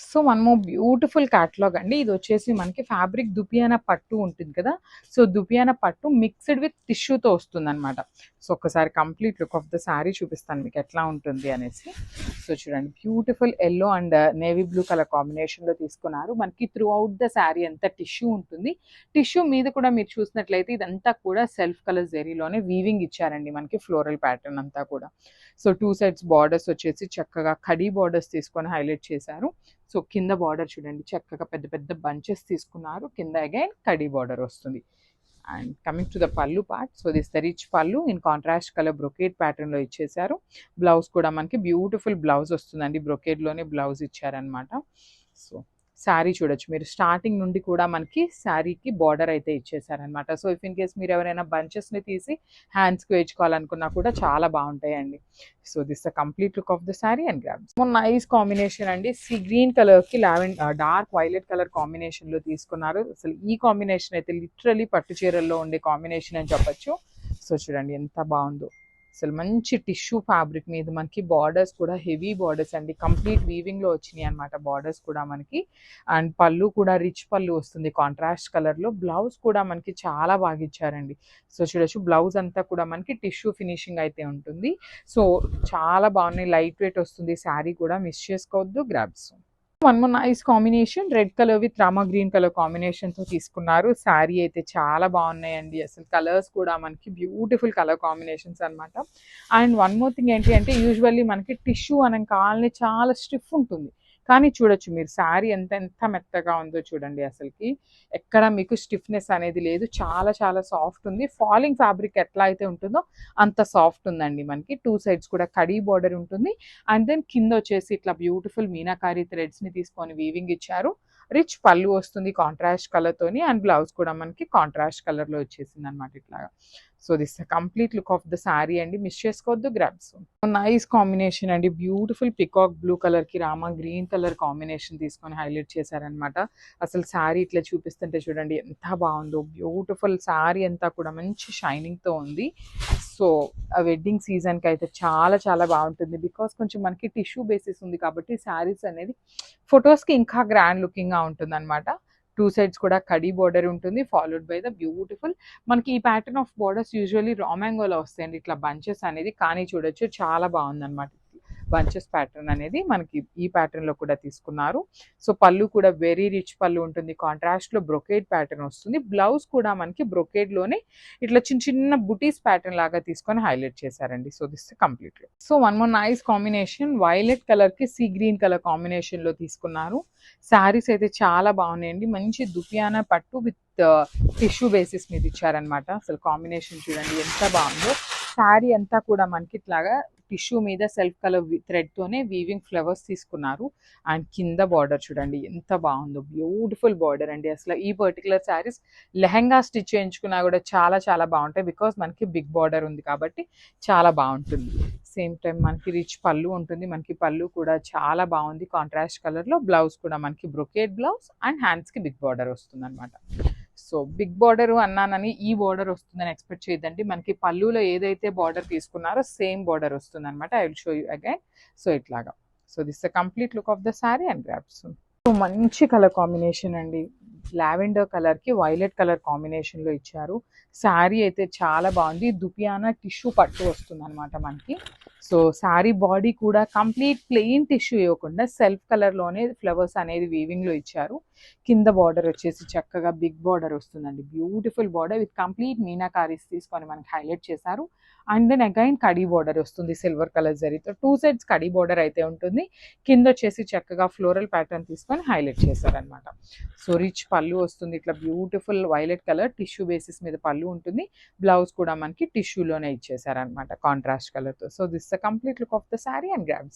So one more beautiful catalogue అండి. ఇది వచ్చేసి మనకి ఫ్యాబ్రిక్ దుపియానా పట్టు ఉంటుంది కదా, సో దుపియానా పట్టు మిక్స్డ్ విత్ టిష్యూతో వస్తుందన్నమాట. సో ఒక్కసారి complete look of the sari చూపిస్తాను మీకు ఎట్లా ఉంటుంది అనేసి. సో చూడండి, beautiful yellow and navy blue colour కాంబినేషన్లో తీసుకున్నారు. మనకి త్రూ అవుట్ ద శారీ అంతా టిష్యూ ఉంటుంది. టిష్యూ మీద కూడా మీరు చూసినట్లయితే ఇదంతా కూడా సెల్ఫ్ కలర్ జెరీలోనే వీవింగ్ ఇచ్చారండి మనకి, ఫ్లోరల్ ప్యాటర్న్ అంతా కూడా. సో టూ సైడ్స్ బార్డర్స్ వచ్చేసి చక్కగా కడీ బార్డర్స్ తీసుకొని హైలైట్ చేశారు. సో కింద బార్డర్ చూడండి, చక్కగా పెద్ద పెద్ద బంచెస్ తీసుకున్నారు. కింద అగైన్ కడీ బార్డర్ వస్తుంది. అండ్ కమింగ్ టు ద పళ్ళు part, so this the rich పళ్ళు ఇన్ కాంట్రాస్ట్ కలర్ బ్రొకేడ్ ప్యాటర్న్లో ఇచ్చేసారు. బ్లౌజ్ కూడా మనకి బ్యూటిఫుల్ బ్లౌజ్ వస్తుందండి, బ్రొకేడ్లోనే బ్లౌజ్ ఇచ్చారనమాట. సో శారీ చూడొచ్చు మీరు, స్టార్టింగ్ నుండి కూడా మనకి శారీకి బార్డర్ అయితే ఇచ్చేసారనమాట. సో ఇఫ్ ఇన్ కేస్ మీరు ఎవరైనా బంచెస్ని తీసి హ్యాండ్స్కి వేయించుకోవాలనుకున్నా కూడా చాలా బాగుంటాయండి. So this the complete look of the sari and grams. Nice combination అండి, సీ గ్రీన్ కలర్కి డార్క్ వైలెట్ కలర్ కాంబినేషన్లో తీసుకున్నారు. అసలు ఈ కాంబినేషన్ అయితే లిటరలీ పట్టు చీరల్లో ఉండే కాంబినేషన్ అని చెప్పొచ్చు. సో చూడండి ఎంత బాగుందో, అసలు మంచి టిష్యూ ఫ్యాబ్రిక్ మీద మనకి బార్డర్స్ కూడా హెవీ బార్డర్స్ అండి, కంప్లీట్ వీవింగ్లో వచ్చినాయి అనమాట బార్డర్స్ కూడా మనకి. అండ్ పళ్ళు కూడా రిచ్ పళ్ళు వస్తుంది కాంట్రాస్ట్ కలర్లో. బ్లౌజ్ కూడా మనకి చాలా బాగా ఇచ్చారండి. సో చూడొచ్చు, బ్లౌజ్ అంతా కూడా మనకి టిష్యూ ఫినిషింగ్ అయితే ఉంటుంది. సో చాలా బాగున్నాయి, లైట్ వెయిట్ వస్తుంది శారీ కూడా, మిస్ చేసుకోవద్దు. Grabs one more nice combination, red colour with Rama green colour కాంబినేషన్తో తీసుకున్నారు. శారీ అయితే చాలా బాగున్నాయండి, అసలు కలర్స్ కూడా మనకి బ్యూటిఫుల్ కలర్ కాంబినేషన్స్ అనమాట. అండ్ వన్ మోర్ థింగ్ ఏంటి అంటే, యూజువల్లీ మనకి టిష్యూ అనం కాలని చాలా స్టిఫ్ ఉంటుంది, కానీ చూడొచ్చు మీరు శారీ ఎంత ఎంత మెత్తగా ఉందో చూడండి. అసలుకి ఎక్కడ మీకు స్టిఫ్నెస్ అనేది లేదు, చాలా చాలా సాఫ్ట్ ఉంది. ఫాలింగ్ ఫ్యాబ్రిక్ ఎట్లా అయితే ఉంటుందో అంత సాఫ్ట్ ఉందండి మనకి. టూ సైడ్స్ కూడా కడీ బార్డర్ ఉంటుంది. అండ్ దెన్ కింద వచ్చేసి ఇట్లా బ్యూటిఫుల్ మీనాకారి థ్రెడ్స్ని తీసుకొని వీవింగ్ ఇచ్చారు. రిచ్ పళ్ళు వస్తుంది కాంట్రాస్ట్ కలర్తోని. అండ్ బ్లౌజ్ కూడా మనకి కాంట్రాస్ట్ కలర్లో వచ్చేసింది అనమాట ఇట్లాగా. So this complete look of the sari అండి, మిస్ చేసుకోవద్దు. గ్రాబ్స్ నైస్ కాంబినేషన్ అండి, బ్యూటిఫుల్ పికాక్ బ్లూ కలర్కి రామా గ్రీన్ కలర్ కాంబినేషన్ తీసుకొని హైలైట్ చేశారనమాట. అసలు శారీ ఇట్లా చూపిస్తుంటే చూడండి ఎంత బాగుందో, బ్యూటిఫుల్ శారీ అంతా కూడా మంచి షైనింగ్తో ఉంది. సో వెడ్డింగ్ సీజన్కి అయితే చాలా చాలా బాగుంటుంది, బికాస్ కొంచెం మనకి టిష్యూ బేసిస్ ఉంది కాబట్టి శారీస్ అనేది ఫొటోస్కి ఇంకా గ్రాండ్ లుకింగ్గా ఉంటుంది అనమాట. టూ సైడ్స్ కూడా కడీ బార్డర్ ఉంటుంది, ఫాలోడ్ బై ద బ్యూటిఫుల్ మనకి ఈ ప్యాటర్న్ ఆఫ్ బార్డర్స్ యూజువల్లీ రా మ్యాంగోలో వస్తాయండి ఇట్లా బంచెస్ అనేది, కానీ చూడొచ్చు చాలా బాగుందన్నమాట. బంచెస్ ప్యాటర్న్ అనేది మనకి ఈ ప్యాటర్న్లో కూడా తీసుకున్నారు. సో పళ్ళు కూడా వెరీ రిచ్ పళ్ళు ఉంటుంది, కాంట్రాస్ట్లో బ్రొకేడ్ ప్యాటర్న్ వస్తుంది. బ్లౌజ్ కూడా మనకి బ్రొకేడ్లోనే ఇట్లా చిన్న చిన్న బుటీస్ ప్యాటర్న్ లాగా తీసుకొని హైలైట్ చేశారండి. So this completely. So one more nice combination, violet కలర్కి సీ గ్రీన్ కలర్ కాంబినేషన్లో తీసుకున్నారు. శారీస్ అయితే చాలా బాగున్నాయండి, మంచి దుపియానా పట్టు విత్ టిష్యూ బేసిస్ మీద ఇచ్చారనమాట. అసలు కాంబినేషన్ చూడండి ఎంత బాగుందో. శారీ అంతా కూడా మనకి ఇట్లాగా టిష్యూ మీద సెల్ఫ్ కలర్ థ్రెడ్తోనే వీవింగ్ ఫ్లవర్స్ తీసుకున్నారు. అండ్ కింద బార్డర్ చూడండి ఎంత బాగుందో, బ్యూటిఫుల్ బార్డర్ అండి. అసలు ఈ పర్టికులర్ శారీస్ లెహెంగా స్టిచ్ చేయించుకున్నా కూడా చాలా చాలా బాగుంటాయి, బికాస్ మనకి బిగ్ బార్డర్ ఉంది కాబట్టి చాలా బాగుంటుంది. సేమ్ టైం మనకి రిచ్ పళ్ళు ఉంటుంది, మనకి పళ్ళు కూడా చాలా బాగుంది కాంట్రాస్ట్ కలర్లో. బ్లౌజ్ కూడా మనకి బ్రొకేడ్ బ్లౌజ్ అండ్ హ్యాండ్స్కి బిగ్ బార్డర్ వస్తుంది అనమాట. సో బిగ్ బార్డర్ అన్నానని ఈ బార్డర్ వస్తుందని ఎక్స్పెక్ట్ చేయదండి, మనకి పళ్ళులో ఏదైతే బార్డర్ తీసుకున్నారో సేమ్ బార్డర్ వస్తుంది అనమాట. I will show you again. So ఇట్లాగా. So this the complete look of the sari and grabs. So మంచి కలర్ కాంబినేషన్ అండి, లావెండర్ కలర్కి వైలెట్ కలర్ కాంబినేషన్లో ఇచ్చారు. శారీ అయితే చాలా బాగుంది, దుపియానా టిష్యూ పట్టు వస్తుంది అనమాట మనకి. సో శారీ బాడీ కూడా కంప్లీట్ ప్లెయిన్ టిష్యూ ఇవ్వకుండా సెల్ఫ్ కలర్లోనే ఫ్లవర్స్ అనేది వీవింగ్లో ఇచ్చారు. కింద బార్డర్ వచ్చేసి చక్కగా బిగ్ బార్డర్ వస్తుందండి, బ్యూటిఫుల్ బార్డర్ విత్ కంప్లీట్ మీనాకారీస్ తీసుకొని మనకి హైలైట్ చేశారు. అండ్ దెన్ అగైన్ కడీ బార్డర్ వస్తుంది సిల్వర్ కలర్ జరీతో. టూ సైడ్స్ కడీ బార్డర్ అయితే ఉంటుంది, కింద వచ్చేసి చక్కగా ఫ్లోరల్ ప్యాటర్న్ తీసుకొని హైలైట్ చేశారనమాట. సో రిచ్ పళ్ళు వస్తుంది, ఇట్లా beautiful violet colour tissue basis మీద పళ్ళు ఉంటుంది. బ్లౌజ్ కూడా మనకి టిష్యూలోనే ఇచ్చేసారనమాట కాంట్రాస్ట్ కలర్తో. So this the complete look of the sari and grabs.